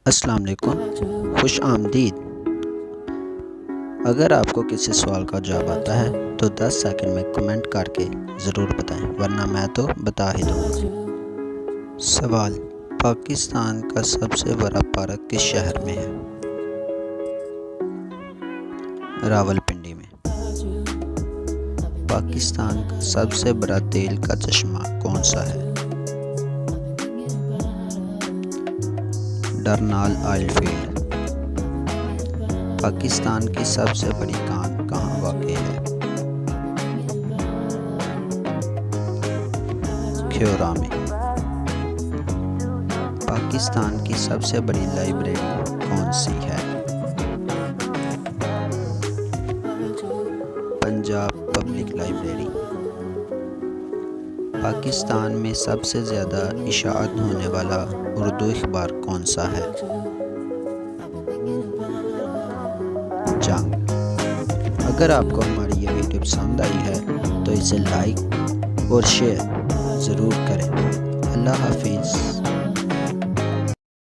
السلام علیکم، خوش آمدید۔ اگر آپ کو کسی سوال کا جواب آتا ہے تو 10 سیکنڈ میں کمنٹ کر کے ضرور بتائیں، ورنہ میں تو بتا ہی دوں گا۔ سوال: پاکستان کا سب سے بڑا پارک کس شہر میں ہے؟ راولپنڈی میں۔ پاکستان کا سب سے بڑا تیل کا چشمہ کون سا ہے؟ ڈرنال آئل فیلڈ۔ پاکستان کی سب سے بڑی کان کہاں واقع ہے؟ کھیورا میں۔ پاکستان کی سب سے بڑی لائبریری کون سی ہے؟ Punjab public library. پاکستان میں سب سے زیادہ اشاعت ہونے والا اردو اخبار کون سا ہے؟ جنگ۔ اگر آپ کو ہماری یہ ویڈیو پسند آئی ہے تو اسے لائک اور شیئر ضرور کریں۔ اللہ حافظ۔